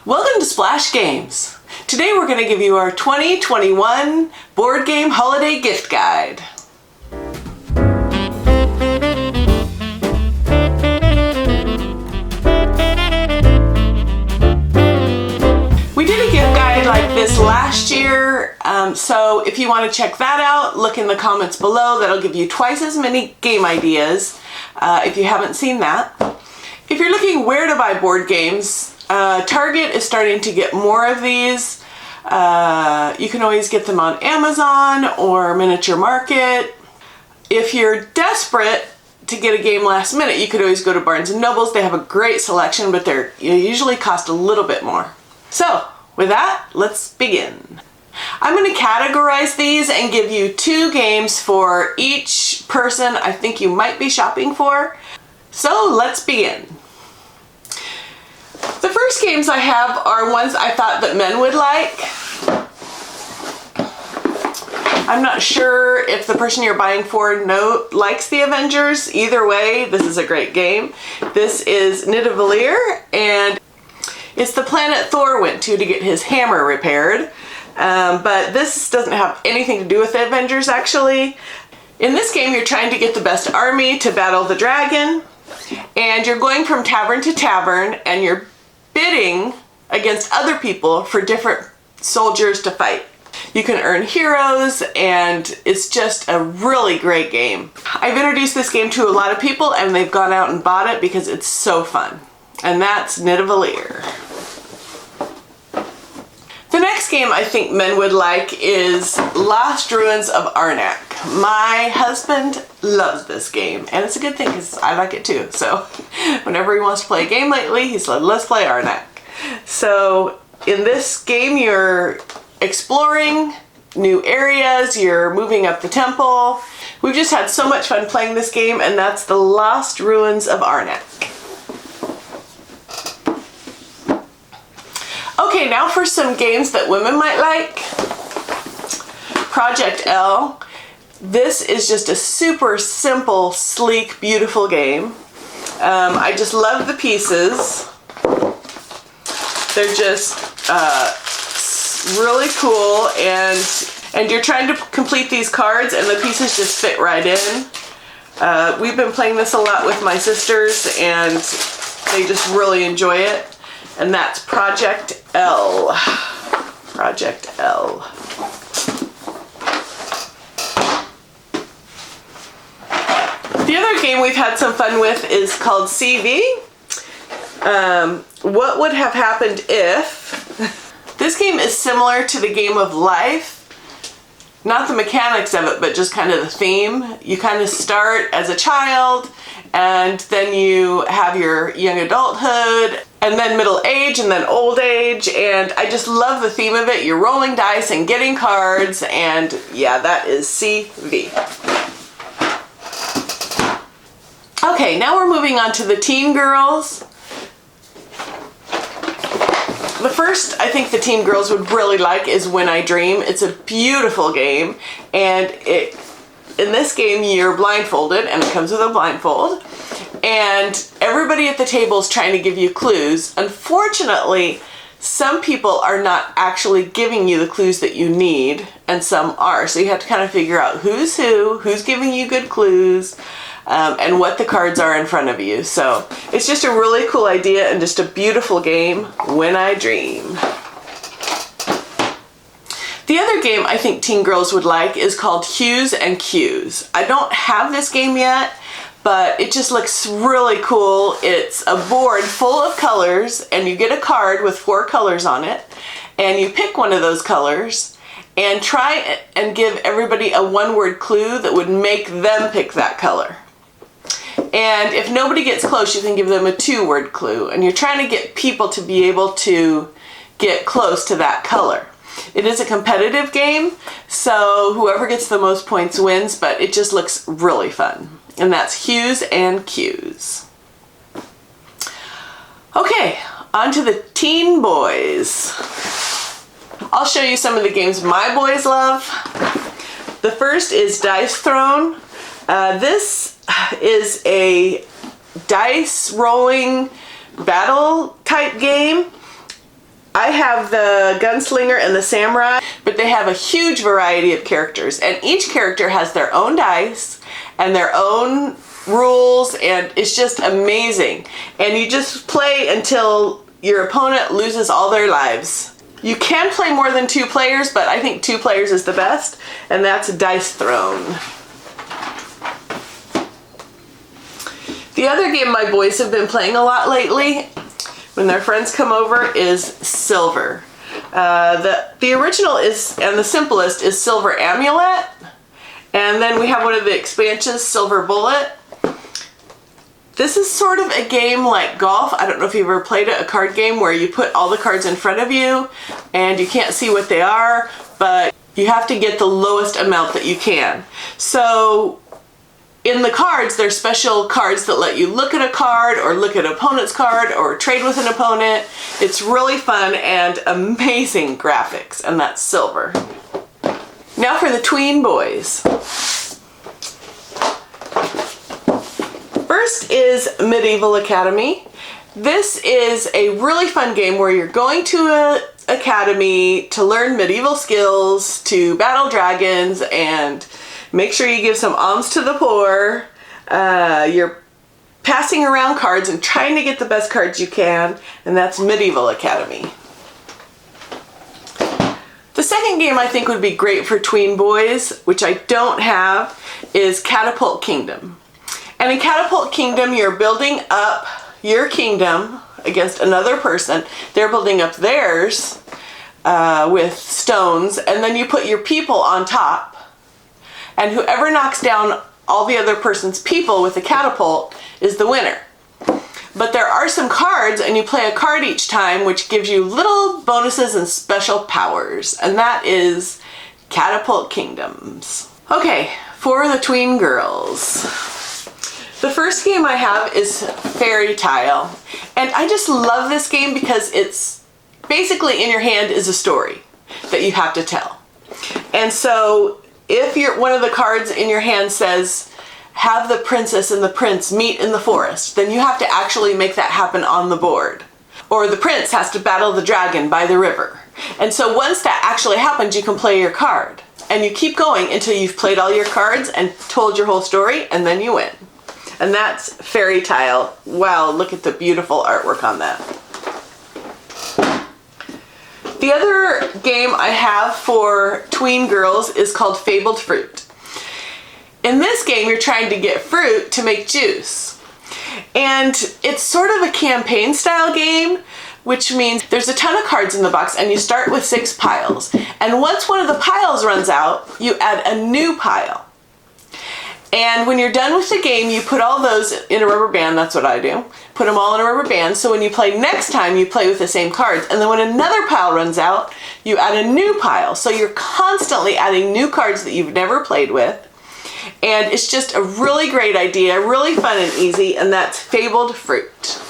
Welcome to Splash Games. Today we're going to give you our 2021 board game holiday gift guide. We did a gift guide like this last year, so if you want to check that out, look in the comments below. That'll give you twice as many game ideas if you haven't seen that. If you're looking where to buy board games, Target is starting to get more of these. You can always get them on Amazon or Miniature Market. If you're desperate to get a game last minute, you could always go to Barnes & Nobles. They have a great selection, but they usually cost a little bit more. So with that, let's begin. I'm going to categorize these and give you 2 games for each person I think you might be shopping for. So let's begin. The first games I have are ones I thought that men would like. I'm not sure if the person you're buying for likes the Avengers. Either way, this is a great game. This is Nidavellir, and it's the planet Thor went to get his hammer repaired. But this doesn't have anything to do with the Avengers, actually. In this game, you're trying to get the best army to battle the dragon, and you're going from tavern to tavern, and you're bidding against other people for different soldiers to fight. You can earn heroes, and it's just a really great game. I've introduced this game to a lot of people, and they've gone out and bought it because it's so fun. And that's Nidavellir. The next game I think men would like is Lost Ruins of Arnak. My husband loves this game, and it's a good thing because I like it too. So whenever he wants to play a game lately, he said, let's play Arnak. So in this game, you're exploring new areas, you're moving up the temple. We've just had so much fun playing this game, and that's the Lost Ruins of Arnak. Okay, now for some games that women might like. Project L. This is just a super simple, sleek, beautiful game. I just love the pieces. They're just really cool, and you're trying to complete these cards, and the pieces just fit right in. We've been playing this a lot with my sisters, and they just really enjoy it. And that's Project L. Project L. The other game we've had some fun with is called CV. What would have happened if? This game is similar to the game of life. Not the mechanics of it, but just kind of the theme. You kind of start as a child, and then you have your young adulthood, and then middle age, and then old age, and I just love the theme of it. You're rolling dice and getting cards, and yeah, that is CV. Okay, now we're moving on to the teen girls. The first I think the teen girls would really like is When I Dream. It's a beautiful game, and in this game you're blindfolded, and it comes with a blindfold, and everybody at the table is trying to give you clues. Unfortunately, some people are not actually giving you the clues that you need, and some are, so you have to kind of figure out who's who's giving you good clues, and what the cards are in front of you. So it's just a really cool idea and just a beautiful game, When I Dream. The other game I think teen girls would like is called Hues and Cues. I don't have this game yet, but it just looks really cool. It's a board full of colors, and you get a card with 4 colors on it, and you pick one of those colors and try and give everybody a 1-word clue that would make them pick that color. And if nobody gets close, you can give them a 2-word clue, and you're trying to get people to be able to get close to that color. It is a competitive game, so whoever gets the most points wins, but it just looks really fun. And that's Hues and Cues. Okay, on to the teen boys. I'll show you some of the games my boys love. The first is Dice Throne. This is a dice rolling battle type game. I have the gunslinger and the samurai, but they have a huge variety of characters, and each character has their own dice and their own rules, and it's just amazing. And you just play until your opponent loses all their lives. You can play more than 2 players, but I think 2 players is the best, and that's Dice Throne. The other game my boys have been playing a lot lately when their friends come over is Silver. The original is, and the simplest, is Silver Amulet. And then we have one of the expansions, Silver Bullet. This is sort of a game like golf. I don't know if you've ever played it, a card game where you put all the cards in front of you and you can't see what they are, but you have to get the lowest amount that you can. So in the cards, there's special cards that let you look at a card or look at an opponent's card or trade with an opponent. It's really fun and amazing graphics, and that's Silver. Now for the tween boys. First is Medieval Academy. This is a really fun game where you're going to an academy to learn medieval skills, to battle dragons, and make sure you give some alms to the poor. You're passing around cards and trying to get the best cards you can, and that's Medieval Academy. The second game I think would be great for tween boys, which I don't have, is Catapult Kingdom. And in Catapult Kingdom, you're building up your kingdom against another person. They're building up theirs with stones, and then you put your people on top. And whoever knocks down all the other person's people with the catapult is the winner. But there are some cards, and you play a card each time, which gives you little bonuses and special powers. And that is Catapult Kingdoms. Okay, for the tween girls. The first game I have is Fairy Tile. And I just love this game because it's basically in your hand is a story that you have to tell. And so if one of the cards in your hand says, have the princess and the prince meet in the forest, then you have to actually make that happen on the board. Or the prince has to battle the dragon by the river. And so once that actually happens, you can play your card. And you keep going until you've played all your cards and told your whole story, and then you win. And that's Fairy Tile. Wow, look at the beautiful artwork on that. The other game I have for tween girls is called Fabled Fruit. In this game, you're trying to get fruit to make juice. And it's sort of a campaign style game, which means there's a ton of cards in the box and you start with 6 piles. And once one of the piles runs out, you add a new pile. And when you're done with the game, you put all those in a rubber band. That's what I do. Put them all in a rubber band. So when you play next time, you play with the same cards. And then when another pile runs out, you add a new pile. So you're constantly adding new cards that you've never played with. And it's just a really great idea, really fun and easy, and that's Fabled Fruit.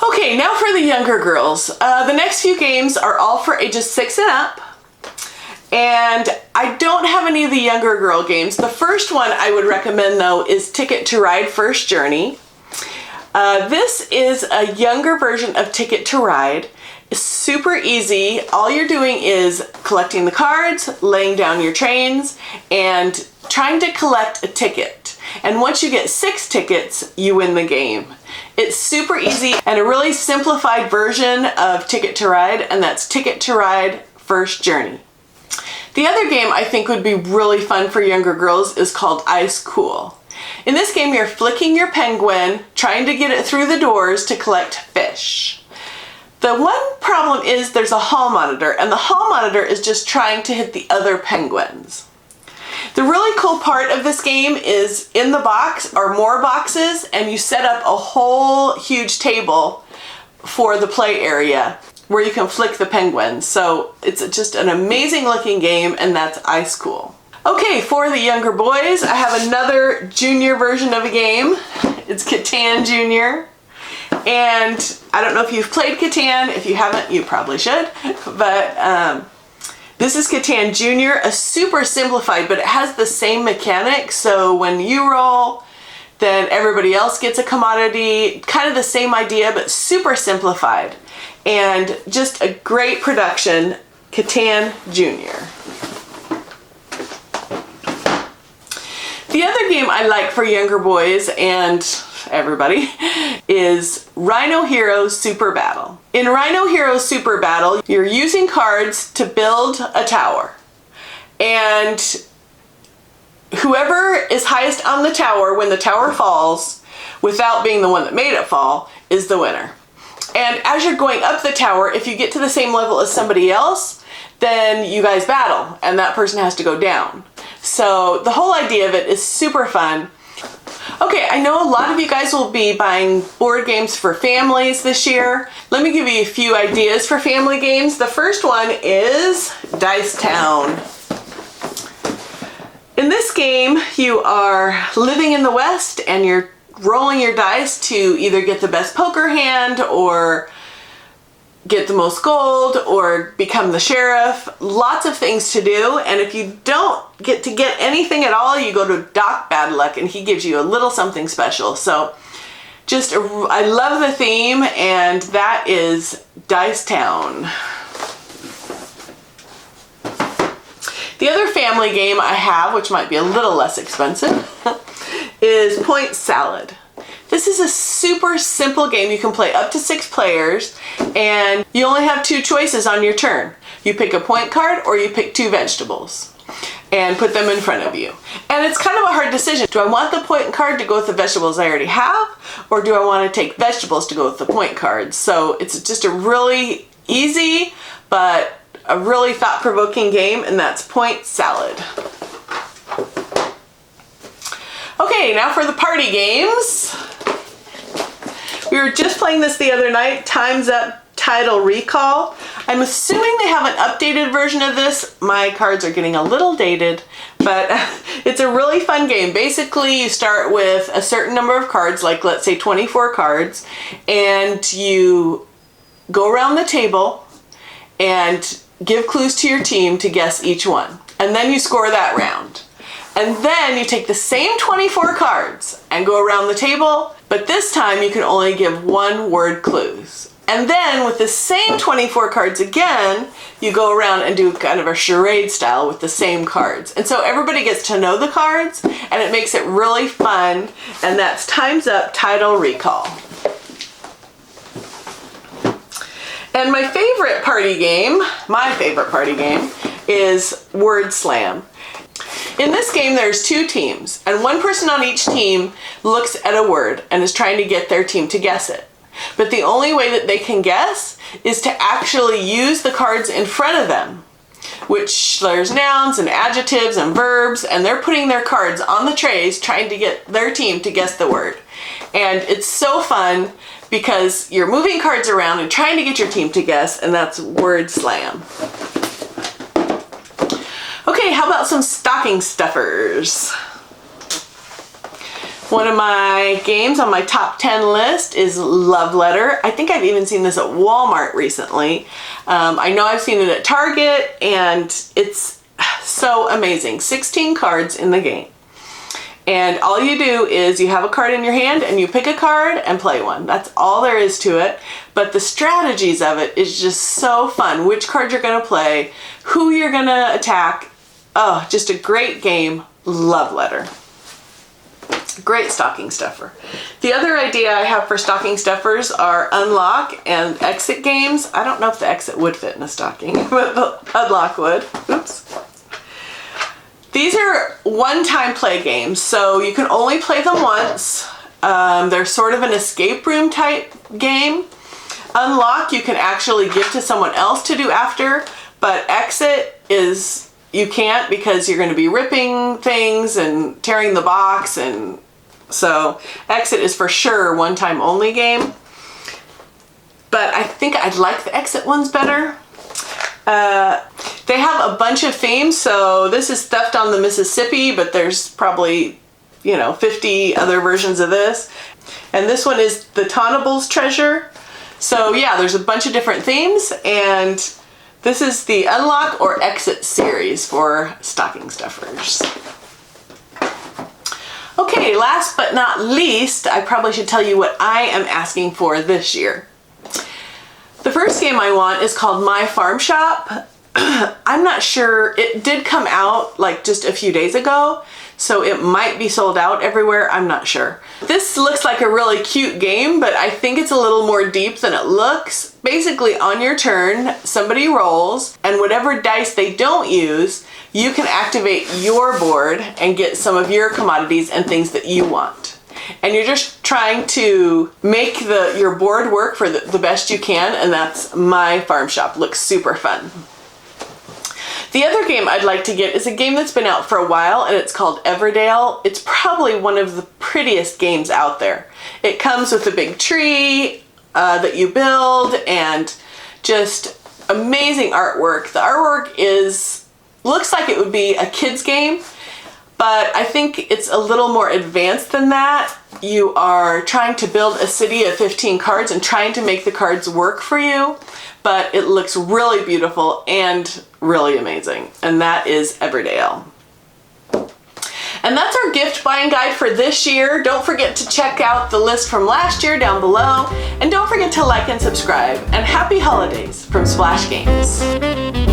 Okay, now for the younger girls. The next few games are all for ages 6 and up. And I don't have any of the younger girl games. The first one I would recommend, though, is Ticket to Ride First Journey. This is a younger version of Ticket to Ride. It's super easy. All you're doing is collecting the cards, laying down your trains, and trying to collect a ticket. And once you get 6 tickets, you win the game. It's super easy and a really simplified version of Ticket to Ride, and that's Ticket to Ride First Journey. The other game I think would be really fun for younger girls is called Ice Cool. In this game, you're flicking your penguin, trying to get it through the doors to collect fish. The one problem is there's a hall monitor, and the hall monitor is just trying to hit the other penguins. The really cool part of this game is in the box are more boxes, and you set up a whole huge table for the play area where you can flick the penguins. So it's just an amazing looking game, and that's Ice Cool. Okay, for the younger boys, I have another junior version of a game. It's Catan Junior. And I don't know if you've played Catan. If you haven't, you probably should. But this is Catan Junior, a super simplified, but it has the same mechanics. So when you roll, then everybody else gets a commodity. Kind of the same idea, but super simplified. and just a great production, Catan Jr. The other game I like for younger boys and everybody is Rhino Heroes Super Battle. In Rhino Heroes Super Battle, you're using cards to build a tower. And whoever is highest on the tower when the tower falls, without being the one that made it fall, is the winner. And as you're going up the tower, if you get to the same level as somebody else, then you guys battle and that person has to go down. So the whole idea of it is super fun. Okay, I know a lot of you guys will be buying board games for families this year. Let me give you a few ideas for family games. The first one is Dice Town. In this game, you are living in the West and you're rolling your dice to either get the best poker hand or get the most gold or become the sheriff. Lots of things to do, and if you don't get to get anything at all, you go to Doc Bad Luck and he gives you a little something special. So I love the theme, and that is Dice Town. The other family game I have, which might be a little less expensive, is Point Salad. This is a super simple game. You can play up to 6 players, and you only have 2 choices on your turn. You pick a point card or you pick 2 vegetables and put them in front of you. And it's kind of a hard decision. Do I want the point card to go with the vegetables I already have, or do I want to take vegetables to go with the point cards? So it's just a really easy but a really thought-provoking game, and that's Point Salad. Okay, now for the party games. We were just playing this the other night, Time's Up Title Recall. I'm assuming they have an updated version of this. My cards are getting a little dated, but it's a really fun game. Basically, you start with a certain number of cards, like let's say 24 cards, and you go around the table and give clues to your team to guess each one. And then you score that round. And then you take the same 24 cards and go around the table, but this time you can only give 1-word clues. And then with the same 24 cards again, you go around and do kind of a charade style with the same cards. And so everybody gets to know the cards, and it makes it really fun, and that's Time's Up Title Recall. And my favorite party game is Word Slam. In this game, there's 2 teams, and one person on each team looks at a word and is trying to get their team to guess it. But the only way that they can guess is to actually use the cards in front of them, which there's nouns and adjectives and verbs, and they're putting their cards on the trays trying to get their team to guess the word. And it's so fun because you're moving cards around and trying to get your team to guess, and that's Word Slam. Okay, how about some stocking stuffers? One of my games on my top 10 list is Love Letter. I think I've even seen this at Walmart recently. I know I've seen it at Target, and it's so amazing. 16 cards in the game. And all you do is you have a card in your hand and you pick a card and play one. That's all there is to it. But the strategies of it is just so fun. Which card you're going to play, who you're going to attack. Oh, just a great game. Love Letter. Great stocking stuffer. The other idea I have for stocking stuffers are unlock and exit games. I don't know if the exit would fit in a stocking, but the unlock would. Oops. These are one-time play games, so you can only play them once. They're sort of an escape room type game. Unlock you can actually give to someone else to do after, but exit is you can't because you're going to be ripping things and tearing the box, and so exit is for sure one time only game. But I think I'd like the exit ones better. They have a bunch of themes, so this is Theft on the Mississippi, but there's probably, 50 other versions of this. And this one is The Tonnables Treasure. So yeah, there's a bunch of different themes, and this is the Unlock or Exit series for stocking stuffers. Okay, last but not least, I probably should tell you what I am asking for this year. The first game I want is called My Farm Shop. I'm not sure, it did come out like just a few days ago, so it might be sold out everywhere, I'm not sure. This looks like a really cute game, but I think it's a little more deep than it looks. Basically, on your turn, somebody rolls, and whatever dice they don't use, you can activate your board and get some of your commodities and things that you want. And you're just trying to make your board work for the best you can, and that's My Farm Shop. Looks super fun. The other game I'd like to get is a game that's been out for a while, and it's called Everdale. It's probably one of the prettiest games out there. It comes with a big tree that you build and just amazing artwork. The artwork looks like it would be a kid's game, but I think it's a little more advanced than that. You are trying to build a city of 15 cards and trying to make the cards work for you, but it looks really beautiful and really amazing. And that is Everdale. And that's our gift buying guide for this year. Don't forget to check out the list from last year down below. And don't forget to like and subscribe. And happy holidays from Splash Games.